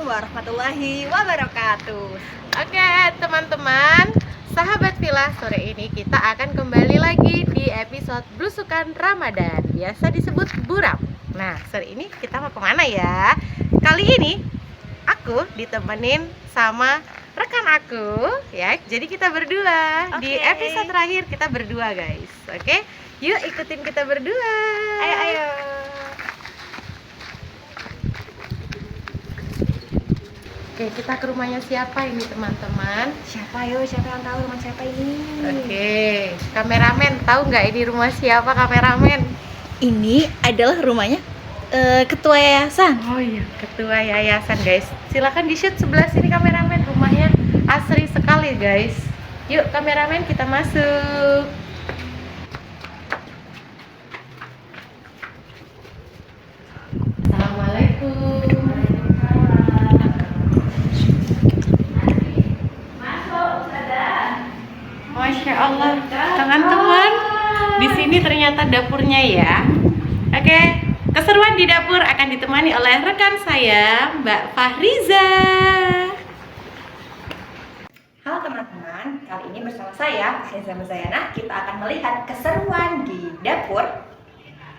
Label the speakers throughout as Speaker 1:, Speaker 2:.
Speaker 1: warahmatullahi wabarakatuh.
Speaker 2: Oke teman-teman, sahabat Villa, sore ini kita akan kembali lagi di episode Blusukan Ramadan, biasa disebut buram. Nah, sore ini kita mau kemana ya? Kali ini aku ditemenin sama rekan aku ya. Jadi kita berdua. Di episode terakhir kita berdua guys. Oke, yuk ikutin kita berdua.
Speaker 1: Ayo.
Speaker 2: Oke, kita ke rumahnya siapa ini teman-teman?
Speaker 1: Siapa yang tahu rumah siapa ini?
Speaker 2: Oke, kameramen tahu nggak ini rumah siapa kameramen?
Speaker 1: Ini adalah rumahnya ketua yayasan.
Speaker 2: Oh iya, ketua yayasan guys. Silakan di shoot sebelah sini kameramen. Rumahnya asri sekali guys. Yuk kameramen kita masuk. Assalamualaikum. Masya Allah, teman-teman, di sini ternyata dapurnya ya. Oke, keseruan di dapur akan ditemani oleh rekan saya, Mbak Fahriza.
Speaker 1: Halo teman-teman, kali ini bersama saya, Fahriza Muzayana, kita akan melihat keseruan di dapur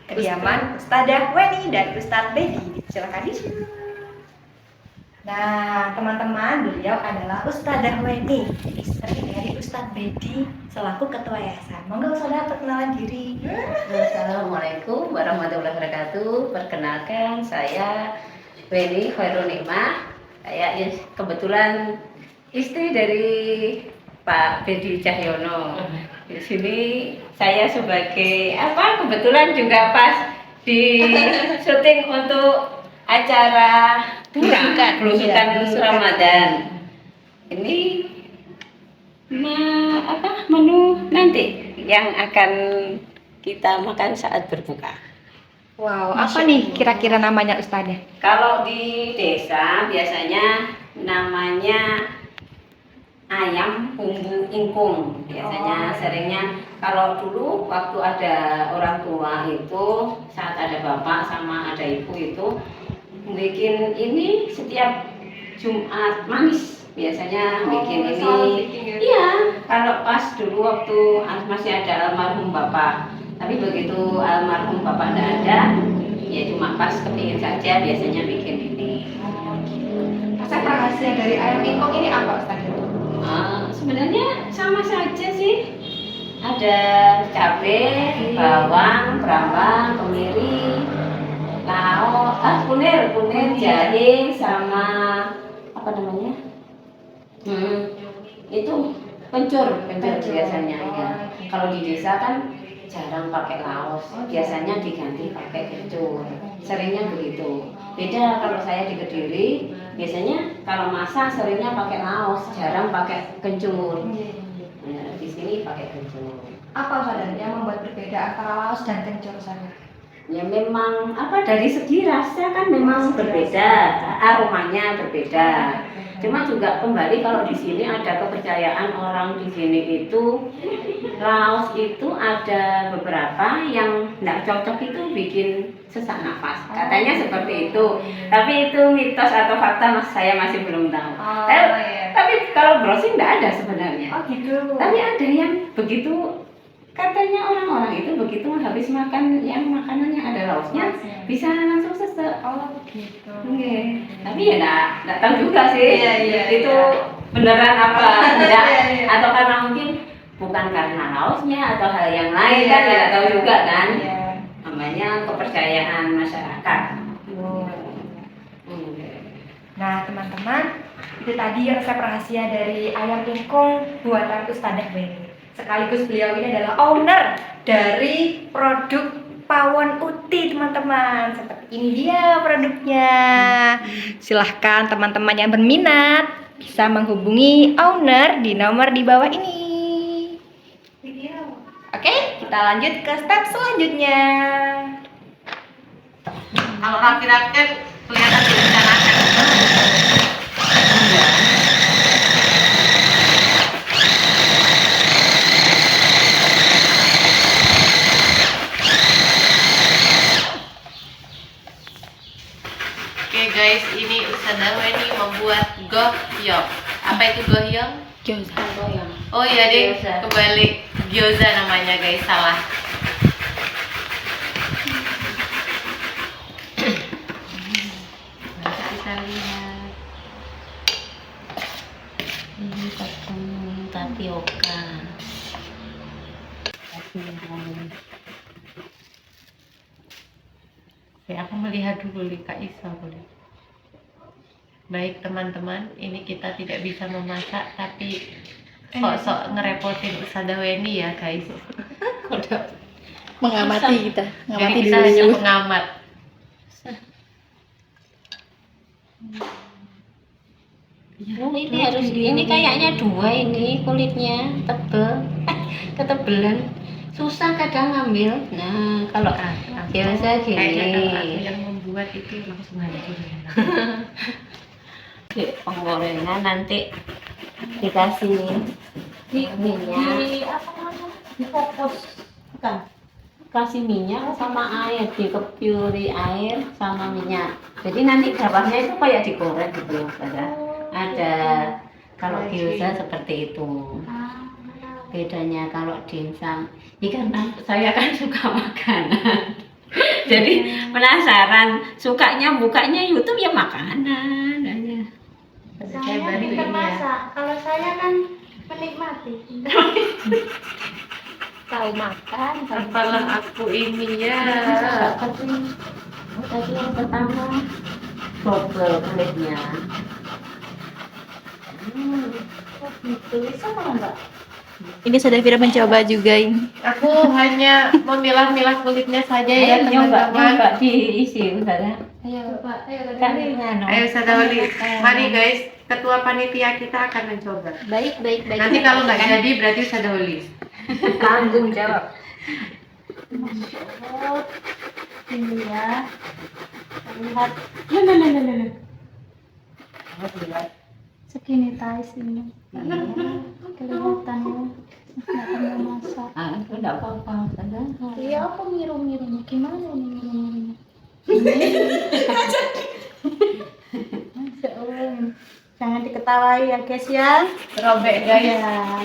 Speaker 1: kediaman Ustadzah Weni dan Ustadz Bedi. Silakan di sini. Nah, teman-teman, beliau adalah Ustadzah Weni, istri dari Ustadz Bedi selaku ketua yayasan. Monggo Ustadzah perkenalan diri.
Speaker 3: Assalamualaikum warahmatullahi wabarakatuh. Perkenalkan, saya Weni Khairul Nikmah. Saya kebetulan istri dari Pak Bedi Cahyono. Di sini saya sebagai kebetulan juga pas di syuting untuk acara Blusukan Ramadan. Ini menu nanti yang akan kita makan saat berbuka.
Speaker 1: Wow, apa nih kira-kira namanya Ustadzah?
Speaker 3: Kalau di desa biasanya namanya ayam bumbu ingkung. Biasanya seringnya kalau dulu waktu ada orang tua itu, saat ada bapak sama ada ibu itu bikin ini setiap Jumat manis. Biasanya bikin ini. Iya, kalau pas dulu waktu masih ada almarhum bapak. Tapi begitu almarhum bapak tidak ada, ya cuma pas kepingin saja biasanya bikin ini.
Speaker 1: Resep rahasia dari ayam ingkung ini apa Ustadzah?
Speaker 3: Sebenarnya sama saja sih. Ada cabai, bawang, brambang, kemiri, lauk, kunir, jahe, sama apa namanya? Itu kencur biasanya ya. Kalau di desa kan jarang pakai laos, biasanya diganti pakai kencur. Seringnya begitu. Beda kalau saya di Kediri, biasanya kalau masak seringnya pakai laos, jarang pakai kencur. Nah, di sini pakai kencur.
Speaker 1: Apa Ustadzah yang membuat berbeda antara laos dan kencur Ustadzah?
Speaker 3: Ya memang dari segi rasa kan memang berbeda, aromanya berbeda. Cuma juga kembali kalau di sini ada kepercayaan orang di sini itu laos itu ada beberapa yang tidak cocok itu bikin sesak nafas. Katanya seperti itu. Tapi itu mitos atau fakta saya masih belum tahu. Tapi kalau browsing tidak ada sebenarnya.
Speaker 1: Oh gitu.
Speaker 3: Tapi ada yang begitu. Katanya orang-orang itu begitu habis makan yang makanan yang ada lauknya bisa langsung sesek.
Speaker 1: Oh gitu.
Speaker 3: Okay. Tapi ya enggak tahu juga sih. Itu beneran apa enggak atau karena mungkin bukan karena lauknya atau hal yang lain kan enggak tahu juga kan. Namanya kepercayaan masyarakat.
Speaker 1: Nah, teman-teman, itu tadi resep rahasia dari ayam ingkung buatan Ustadzah Weni. Sekaligus beliau ini adalah owner dari produk Pawon Uti teman-teman. Seperti ini dia produknya. Silahkan teman-teman yang berminat bisa menghubungi owner di nomor di bawah ini. Oke, kita lanjut ke step selanjutnya.
Speaker 2: Kalau laki-laki kelihatan direncanakan. guys, ini Ustazah Weni membuat gohyong. Apa itu gohyong?
Speaker 1: Gyoza.
Speaker 2: Oh iya deh,
Speaker 3: Gyoza.
Speaker 2: kembali gyoza namanya guys, salah. Nah, kita lihat.
Speaker 3: Ini tepung tapioka.
Speaker 2: Oke, aku melihat dulu nih Kak Isa boleh. Baik teman-teman, ini kita tidak bisa memasak tapi sok-sok ngerepotin Ustazah Weni ya guys.
Speaker 1: Mengamati kita,
Speaker 2: Jadi
Speaker 1: mengamati
Speaker 2: kita hanya
Speaker 1: dulu.
Speaker 2: pengamat.
Speaker 3: Oh, ini harus ini kayaknya dua ini kulitnya tebel, ketebelan susah kadang ngambil. Nah kalau biasa
Speaker 2: Kayaknya kalau aku
Speaker 3: gini
Speaker 2: yang membuat itu langsung hancur.
Speaker 3: di penggorengan nanti dikasih minyak,
Speaker 4: apa namanya? Dikukus. Bukan.
Speaker 3: kasih minyak sama air, dikepiuri air sama minyak. Jadi nanti bawahnya itu kayak digoreng gitu loh, ada kalau gyoza seperti itu. Bedanya kalau dimsum, ya karena saya kan suka makanan. Jadi penasaran, sukanya bukanya YouTube ya makanan aja.
Speaker 2: Saya
Speaker 4: Saya
Speaker 2: bantu
Speaker 4: pintar
Speaker 2: ini ya.
Speaker 4: masak. Kalau saya kan menikmati. Tahu makan, tahu
Speaker 2: Apalah aku ini ya.
Speaker 3: Tadi yang pertama bobel kulitnya.
Speaker 4: Oh, gitu. Bisa nggak?
Speaker 1: Ini sudah Vira mencoba juga ini.
Speaker 2: Aku hanya memilah-milah kulitnya saja ya
Speaker 3: nyoba
Speaker 2: teman-teman.
Speaker 3: diisi usaha.
Speaker 4: Ayo, Pak. Ayo,
Speaker 3: Kan
Speaker 4: Tadi.
Speaker 2: Ayo Ustazah Wali, mari guys, ketua panitia kita akan mencoba.
Speaker 4: Baik, baik, baik.
Speaker 2: Nanti kalau nggak jadi berarti Ustazah Wali.
Speaker 3: Tanggung jawab.
Speaker 4: Oh, ini ya. Lihat. Nah. Segini tais ini. Kelihatan ya. Nggak pernah masak.
Speaker 3: Ah, itu enggak apa-apa, saja.
Speaker 4: Iya, apa miru-mirunya? Gimana nih miru-mirunya? Masya Allah. Jangan diketawai ya guys ya.
Speaker 2: Robek guys.
Speaker 4: Ya.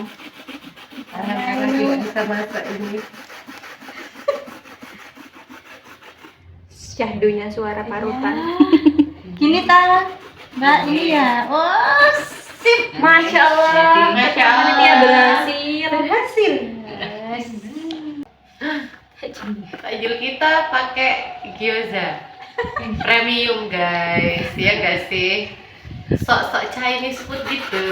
Speaker 2: Karena tidak bisa masak ini.
Speaker 1: Syahdunya suara parutan.
Speaker 4: Gini ta, Mbak ini ya. Oh, sip.
Speaker 1: Masya Allah.
Speaker 2: Masya Allah.
Speaker 1: Panitia berhasil.
Speaker 4: Berhasil.
Speaker 2: Takjil kita pakai gyoza premium guys, ya nggak sih? Sok-sok Chinese food gitu.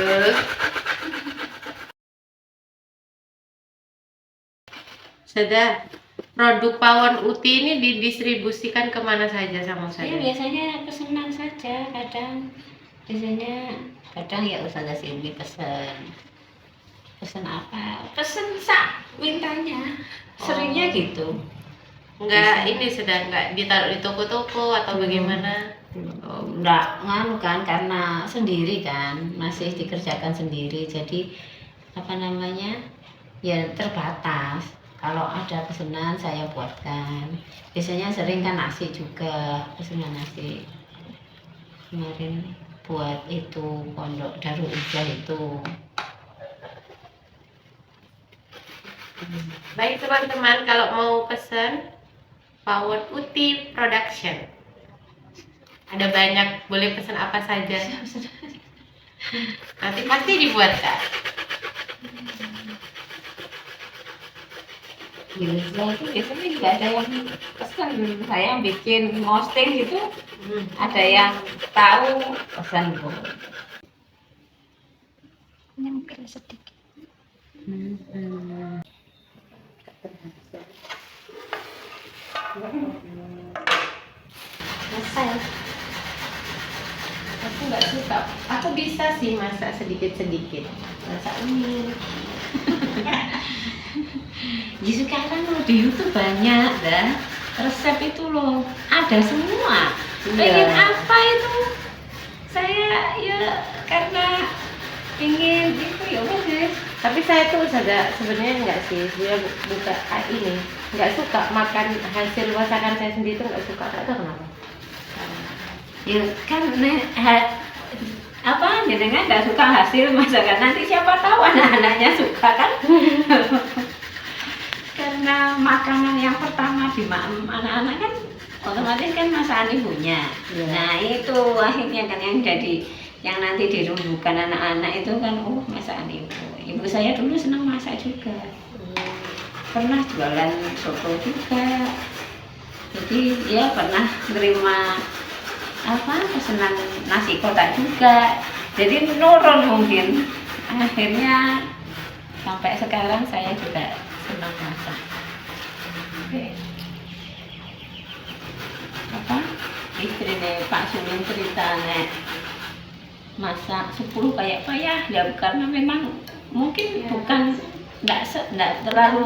Speaker 2: Sudah, produk Pawon Uti ini didistribusikan kemana saja sama
Speaker 3: Saya
Speaker 2: saya?
Speaker 3: biasanya pesenan saja, kadang ya Ustazah Cindy pesen apa? Pesen sak mintanya. Seringnya gitu.
Speaker 2: Enggak, ini sudah enggak ditaruh di toko-toko atau bagaimana?
Speaker 3: Enggak nganu kan karena sendiri kan, masih dikerjakan sendiri. Jadi apa namanya? Ya terbatas. Kalau ada pesanan saya buatkan. Biasanya sering kan nasi juga, pesanan nasi. Kemarin buat itu pondok Darul Hijrah itu.
Speaker 2: Baik teman-teman, kalau mau pesan Pawon Uti Production, ada banyak, boleh pesan apa saja. Nanti pasti dibuatkan.
Speaker 3: Biasanya itu biasanya juga ada yang pesan, saya yang bikin posting gitu, ada yang tahu pesan bu.
Speaker 4: Nyempil sedikit. Selesai.
Speaker 2: Aku nggak suka. Aku bisa sih masak sedikit-sedikit. Masak mie.
Speaker 3: Ya sekarang loh di YouTube banyak dah resep itu loh, ada semua. Pengen apa itu? Saya ya karena ingin itu ya udah deh.
Speaker 2: Tapi saya tuh sebenarnya nggak sih, dia buka ini, nggak suka makan hasil masakan saya sendiri tuh nggak suka. Nggak tahu kenapa.
Speaker 3: Ya kan apa jenengan nggak suka hasil masakan, nanti siapa tahu anak-anaknya suka kan. Karena makanan yang pertama di anak-anak kan otomatis kan masakan ibunya. Nah itu akhirnya kan yang jadi yang nanti dirumbukan anak-anak itu kan, oh masakan ibu. Ibu saya dulu senang masak juga, pernah jualan soto juga, jadi ya pernah nerima apa pesanan nasi kotak juga, jadi nurun mungkin. Akhirnya sampai sekarang saya juga senang masak. Apa istri Pak Sulin cerita nek masak 10 kayak payah ya, karena memang mungkin bukan enggak terlalu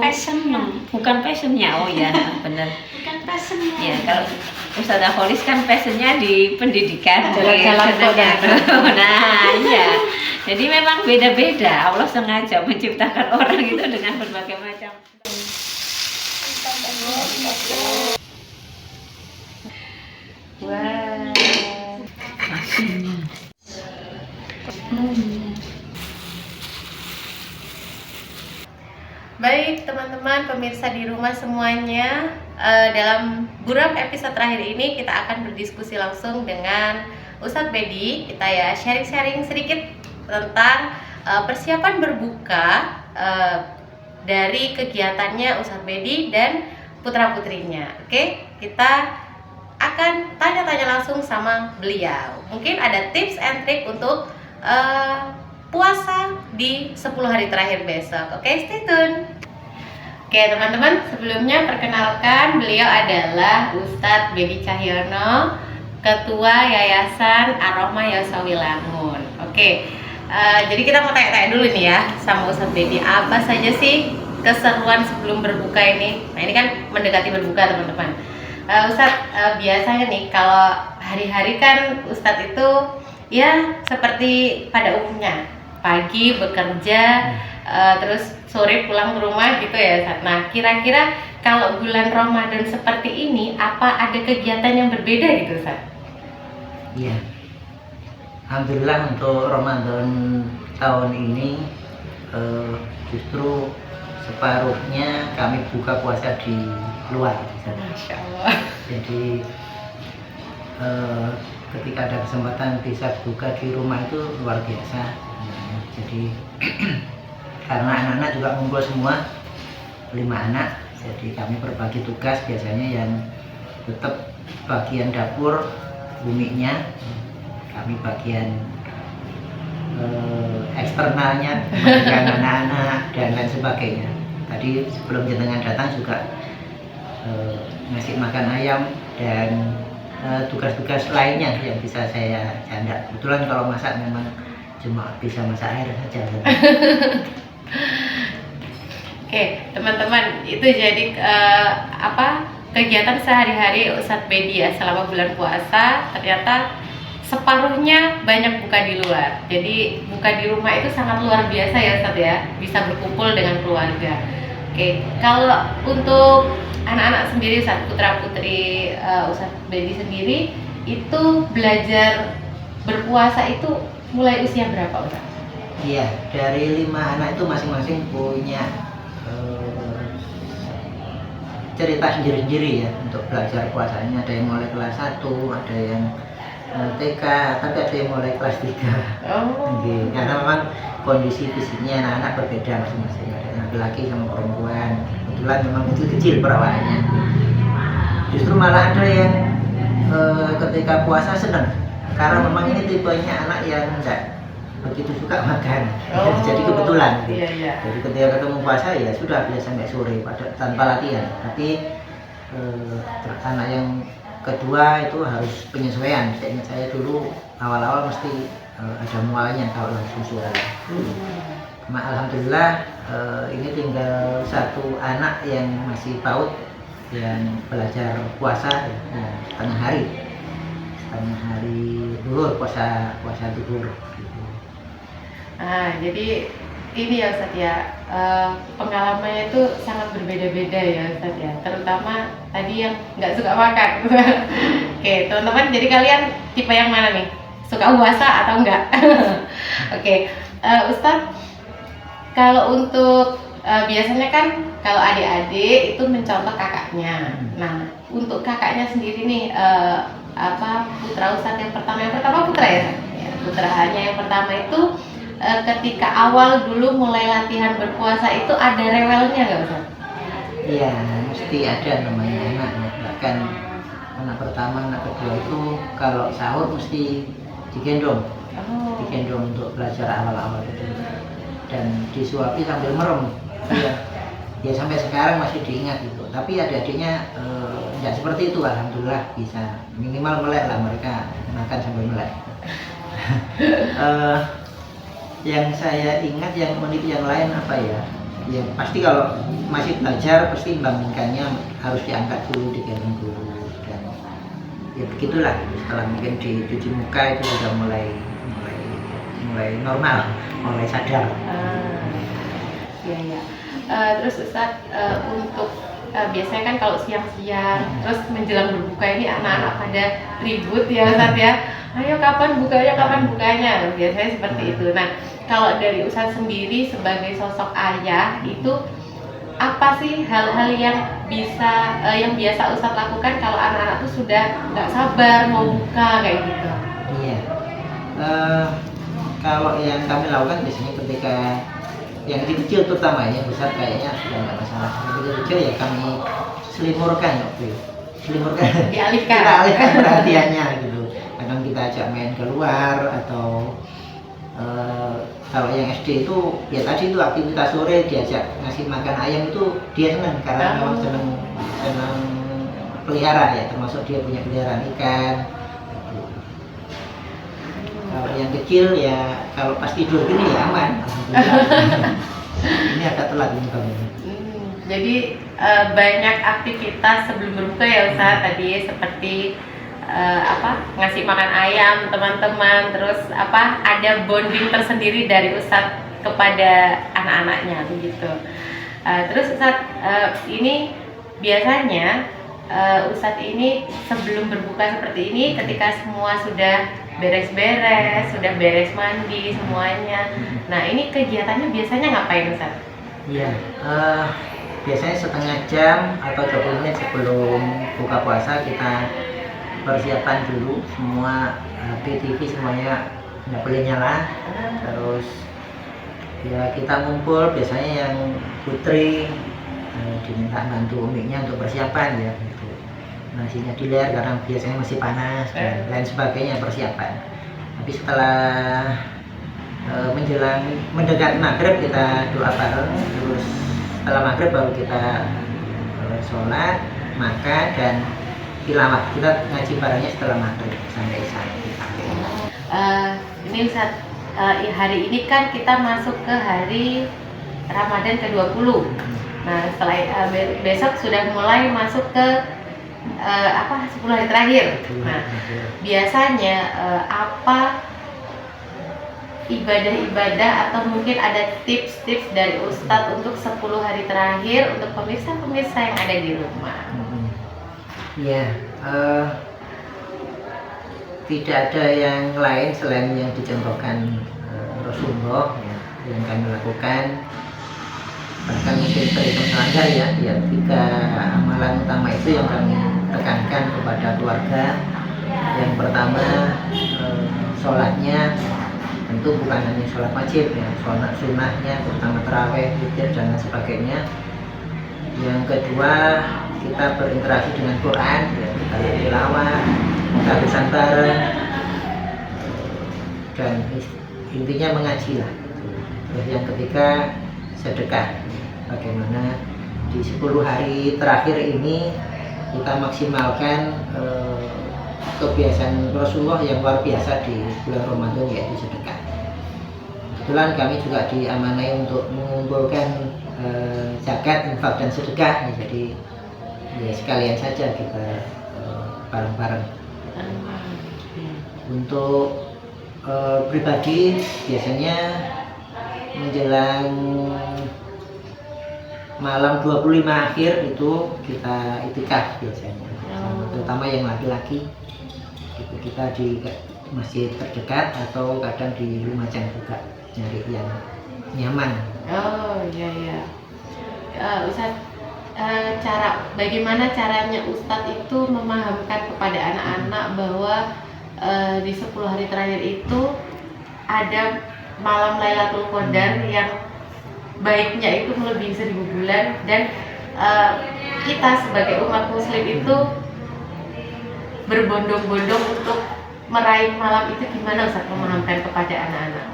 Speaker 3: bukan passionnya. Oh ya benar,
Speaker 4: Bukan passionnya.
Speaker 3: ya kalau Ustazah Kholis kan passionnya di pendidikan,
Speaker 1: Jalan-jalan
Speaker 3: nah iya, jadi memang beda-beda. Allah sengaja menciptakan orang itu dengan berbagai macam.
Speaker 1: Wah.
Speaker 2: Baik teman-teman pemirsa di rumah semuanya, dalam Buram episode terakhir ini kita akan berdiskusi langsung dengan Ustadz Bedi. Kita ya sharing-sharing sedikit tentang persiapan berbuka dari kegiatannya Ustadz Bedi dan putra-putrinya. Oke, kita akan tanya-tanya langsung sama beliau. Mungkin ada tips and trick untuk puasa di 10 hari terakhir besok. Oke, stay tune. Oke teman-teman, sebelumnya perkenalkan beliau adalah Ustadz Bedi Cahyono, Ketua Yayasan Ar-Rahmah Yasawilangun. Oke, jadi kita mau tanya-tanya dulu nih ya sama Ustadz Bedi, apa saja sih keseruan sebelum berbuka ini? Nah ini kan mendekati berbuka teman-teman. Ustadz, biasanya nih kalau hari-hari kan Ustadz itu ya seperti pada umumnya pagi bekerja, terus sore pulang ke rumah gitu ya Ustadz. Nah kira-kira kalau bulan Ramadan seperti ini apa ada kegiatan yang berbeda gitu Ustadz?
Speaker 5: Iya, alhamdulillah untuk Ramadan tahun ini justru separuhnya kami buka puasa di luar di sana.
Speaker 2: Masya Allah.
Speaker 5: Jadi ketika ada kesempatan bisa buka di rumah itu luar biasa. Jadi karena anak-anak juga ngumpul semua 5 anak, jadi kami berbagi tugas. Biasanya yang tetap bagian dapur umiknya, kami bagian eksternalnya, dengan anak-anak dan lain sebagainya. Tadi sebelum jenengan datang juga ngasih makan ayam dan tugas-tugas lainnya yang bisa saya janda. Kebetulan kalau masak memang cuma bisa masak air saja.
Speaker 2: Oke teman-teman, itu jadi apa kegiatan sehari-hari Ustadz Bedi ya selama bulan puasa. Ternyata separuhnya banyak buka di luar. Jadi buka di rumah itu sangat luar biasa ya Ustadz ya, bisa berkumpul dengan keluarga. Oke, kalau untuk anak-anak sendiri, Ustadz, putra-putri Ustadz Bedi sendiri itu belajar berpuasa itu mulai usia berapa Ustadz?
Speaker 5: Iya, dari 5 anak itu masing-masing punya cerita sendiri-sendiri ya untuk belajar puasanya. Ada yang mulai kelas 1, ada yang TK, tapi ada yang mulai kelas 3.
Speaker 2: Oh.
Speaker 5: Oke. Karena memang kondisi fisiknya anak-anak berbeda masing-masing. Ada yang laki-laki sama perempuan. Kebetulan memang kecil-kecil perawaannya. Justru malah ada yang ketika puasa senang, karena memang ini tipenya anak yang enggak begitu suka makan.
Speaker 2: Oh,
Speaker 5: Jadi kebetulan.
Speaker 2: iya, iya.
Speaker 5: Jadi ketika ketemu puasa ya sudah biasa sampai sore tanpa latihan. Tapi anak yang kedua itu harus penyesuaian. Seingat saya dulu awal-awal mesti ada mualnya kalau langsung sore. Alhamdulillah ini tinggal 1 anak yang masih PAUD yang belajar puasa ya, setengah hari duhur, puasa duhur gitu.
Speaker 2: Jadi ini ya Ustadz ya, pengalamannya itu sangat berbeda-beda ya Ustadz ya, terutama tadi yang nggak suka makan. Oke, teman-teman, jadi kalian tipe yang mana nih? Suka puasa atau enggak? Oke, Ustadz, kalau untuk biasanya kan kalau adik-adik itu mencontoh kakaknya. Nah, untuk kakaknya sendiri nih, putra Ustadz yang pertama putra ya? Ya, putranya yang pertama itu ketika awal dulu mulai latihan berpuasa itu ada rewelnya nggak Ustadz?
Speaker 5: Iya, mesti ada namanya anak ya. Bahkan anak pertama, anak kedua itu kalau sahur mesti digendong, digendong untuk belajar awal-awal itu, dan disuapi sambil merem. Iya, ya sampai sekarang masih diingat itu. Tapi adik-adiknya nggak seperti itu, alhamdulillah bisa minimal melek lah, mereka makan sambil melek. Yang saya ingat yang unik yang lain apa ya? Ya pasti kalau masih belajar pasti membangunkannya harus diangkat dulu, digendong dulu, dan ya begitulah. Setelah mungkin dicuci muka itu sudah mulai normal, mulai sadar.
Speaker 2: Iya. Terus Ustadz, untuk biasanya kan kalau siang-siang terus menjelang berbuka ini anak-anak pada ribut ya Ustadz ya, ayo kapan bukanya, biasanya seperti itu. Nah, kalau dari Ustadz sendiri sebagai sosok ayah itu apa sih hal-hal yang biasa Ustadz lakukan kalau anak-anak tuh sudah nggak sabar mau buka kayak gitu?
Speaker 5: Iya, kalau yang kami lakukan biasanya ketika yang kecil terutama, yang besar kayaknya sudah nggak masalah. Yang kecil ya kami selimurkan,
Speaker 2: Dialihkan.
Speaker 5: kita alihkan perhatiannya gitu. Kadang kita ajak main keluar, atau kalau yang SD itu ya tadi itu aktivitas sore diajak ngasih makan ayam, itu dia senang karena memang senang pelihara ya, termasuk dia punya peliharaan ikan. Kalau yang kecil ya kalau pas tidur gini ya aman, alhamdulillah. Ini agak telat ini bangunnya.
Speaker 2: Jadi banyak aktivitas sebelum berbuka ya Ustadz, tadi seperti ngasih makan ayam teman-teman, terus ada bonding tersendiri dari Ustadz kepada anak-anaknya begitu. Terus Ustadz, ini biasanya Ustadz ini sebelum berbuka seperti ini, ketika semua sudah beres-beres, sudah beres mandi semuanya. Nah, ini kegiatannya biasanya ngapain Ustadz?
Speaker 5: Iya, biasanya setengah jam atau 20 menit sebelum buka puasa kita persiapan dulu semua, HP, TV semuanya nggak boleh nyala. Terus ya kita ngumpul, biasanya yang putri diminta bantu uminya untuk persiapan ya gitu. Nasinya diler karena biasanya masih panas dan lain sebagainya, persiapan. Tapi setelah menjelang mendekat maghrib kita doa bareng, terus setelah maghrib baru kita sholat, makan, dan tilawah. Kita ngaji barengnya setelah maghrib sampai isya.
Speaker 2: Ini Ustadz, hari ini kan kita masuk ke hari Ramadan ke-20. Nah, setelah besok sudah mulai masuk ke 10 hari terakhir. Nah, biasanya apa ibadah-ibadah atau mungkin ada tips-tips dari Ustadz untuk 10 hari terakhir untuk pemirsa-pemirsa yang ada di rumah?
Speaker 5: Ya, tidak ada yang lain selain yang dicontohkan Rasulullah ya, yang kami lakukan. Bahkan mungkin terhitung melanggar ya, 3 amalan utama itu yang kami tekankan kepada keluarga. Yang pertama, sholatnya tentu bukan hanya sholat wajib ya, sholat sunnahnya terutama taraweh, witir, dan lain sebagainya. Yang kedua, kita berinteraksi dengan Quran ya, kita tilawah, kita lisan bareng, dan intinya mengaji lah. Terus yang ketiga, sedekah. Bagaimana di 10 hari terakhir ini kita maksimalkan kebiasaan Rasulullah yang luar biasa di bulan Ramadan, yaitu sedekah. Kebetulan kami juga diamanai untuk mengumpulkan zakat, infak, dan sedekah. Jadi ya sekalian saja kita bareng-bareng. Untuk pribadi biasanya menjelang malam 25 akhir itu kita itikaf biasanya. terutama yang laki-laki gitu. Kita di masjid terdekat atau kadang di Lumajang juga nyari yang nyaman.
Speaker 2: Oh iya iya. Ustadz, bagaimana caranya Ustadz itu memahamkan kepada anak-anak bahwa di 10 hari terakhir itu ada malam Lailatul Qadar yang baiknya itu melebihi 1000 bulan, dan kita sebagai umat muslim itu berbondong-bondong untuk meraih malam itu. Gimana Ustadz memahamkan kepada anak-anak?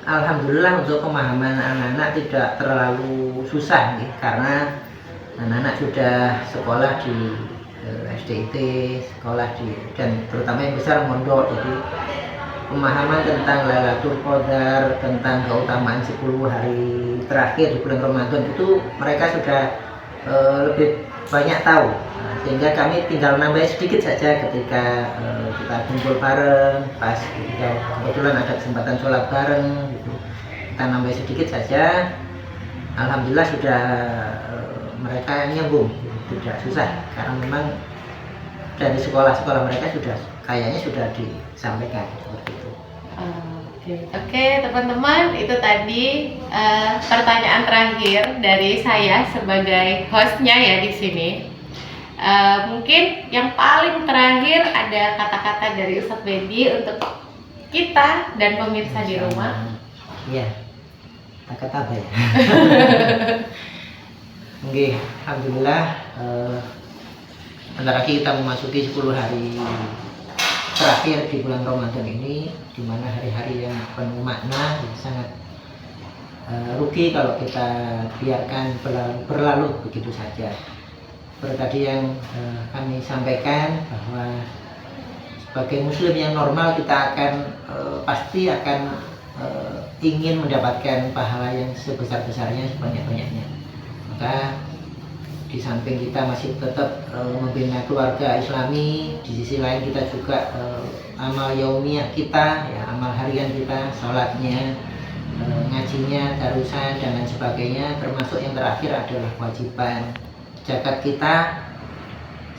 Speaker 5: Alhamdulillah untuk pemahaman anak-anak tidak terlalu susah nih, karena anak-anak sudah sekolah di SDIT, sekolah dan terutama yang besar mondok, jadi pemahaman tentang Lailatul Qadar, tentang keutamaan 10 hari terakhir di bulan Ramadan itu mereka sudah lebih banyak tahu. Sehingga kami tinggal nambah sedikit saja ketika kita kumpul bareng, pas ketika kebetulan ada kesempatan sholat bareng gitu. Kita nambah sedikit saja, alhamdulillah sudah mereka nyambung, tidak susah, karena memang dari sekolah-sekolah mereka kayaknya sudah disampaikan seperti itu.
Speaker 2: Oke, teman-teman, itu tadi pertanyaan terakhir dari saya sebagai hostnya ya di sini. Mungkin yang paling terakhir ada kata-kata dari Ustadz Bedi untuk kita dan pemirsa di rumah.
Speaker 5: Iya, kata apa ya? Oke, alhamdulillah bentar lagi kita memasuki 10 hari terakhir di bulan Ramadan ini, di mana hari-hari yang penuh makna, sangat rugi kalau kita biarkan berlalu begitu saja. Seperti tadi yang kami sampaikan, bahwa sebagai muslim yang normal kita akan pasti akan ingin mendapatkan pahala yang sebesar-besarnya, sebanyak-banyaknya. Maka di samping kita masih tetap membina keluarga Islami, di sisi lain kita juga amal yaumiyah kita, ya, amal harian kita, sholatnya, ngajinya, darusan dan lain sebagainya, termasuk yang terakhir adalah kewajiban zakat kita,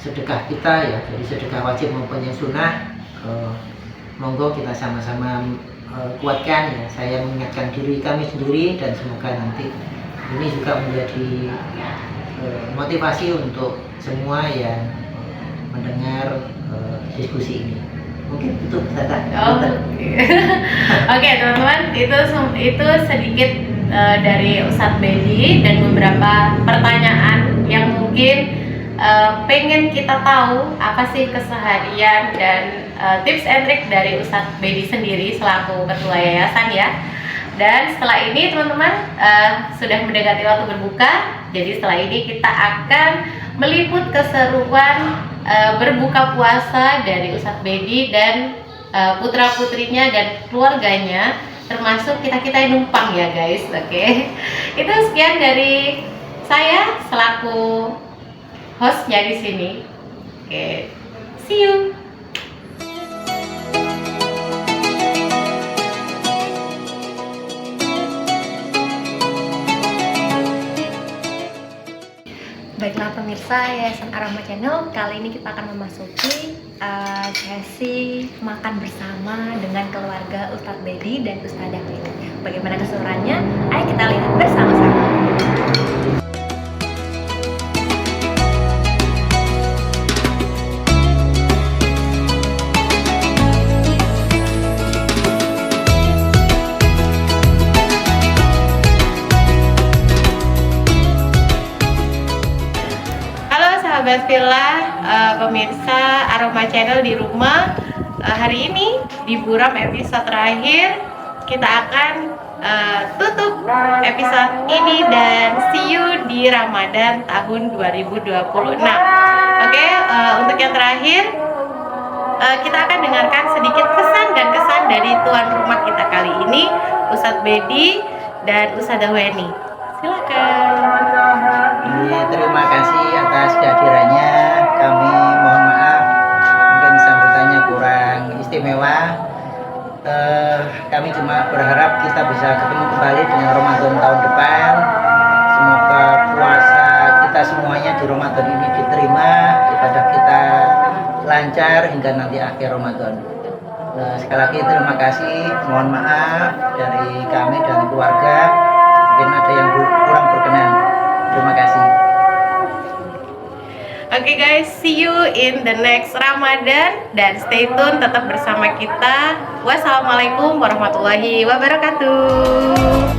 Speaker 5: sedekah kita, ya, jadi sedekah wajib maupun yang sunnah. Monggo kita sama-sama kuatkan, ya. Saya mengingatkan diri kami sendiri, dan semoga nanti ini juga menjadi motivasi untuk semua yang mendengar diskusi ini. Mungkin itu Tata.
Speaker 2: Oke, teman-teman, itu sedikit dari Ustadz Bedi dan beberapa pertanyaan yang mungkin pengen kita tahu apa sih keseharian dan tips and trick dari Ustadz Bedi sendiri selaku ketua yayasan, ya. Dan setelah ini teman-teman sudah mendekati waktu berbuka, jadi setelah ini kita akan meliput keseruan berbuka puasa dari Ustadz Bedi dan putra-putrinya dan keluarganya, termasuk kita yang numpang ya guys. Oke. Itu sekian dari saya selaku hostnya di sini. Oke. See you.
Speaker 1: Baiklah pemirsa Yayasan Aroma Channel, kali ini kita akan memasuki sesi makan bersama dengan keluarga Ustadz Bedi dan Ustadzah Bedi. Bagaimana keseruannya? Ayo kita lihat bersama-sama.
Speaker 2: Sahabat Villa, pemirsa Aroma Channel di rumah, hari ini di Buram episode terakhir kita akan tutup episode ini dan see you di Ramadan tahun 2026. Oke, untuk yang terakhir kita akan dengarkan sedikit pesan dan kesan dari tuan rumah kita kali ini, Ustadz Bedi dan Ustadzah Weni. Silakan.
Speaker 5: Iya, terima kasih atas kehadirannya. Kami mohon maaf mungkin sambutannya kurang istimewa. Kami cuma berharap kita bisa ketemu kembali dengan Ramadan tahun depan. Semoga puasa kita semuanya di Ramadan ini diterima ibadah kita lancar hingga nanti akhir Ramadan. Sekali lagi terima kasih, mohon maaf dari kami dan keluarga mungkin ada yang kurang berkenan. Terima kasih.
Speaker 2: Oke guys, see you in the next Ramadan dan stay tune tetap bersama kita. Wassalamualaikum warahmatullahi wabarakatuh.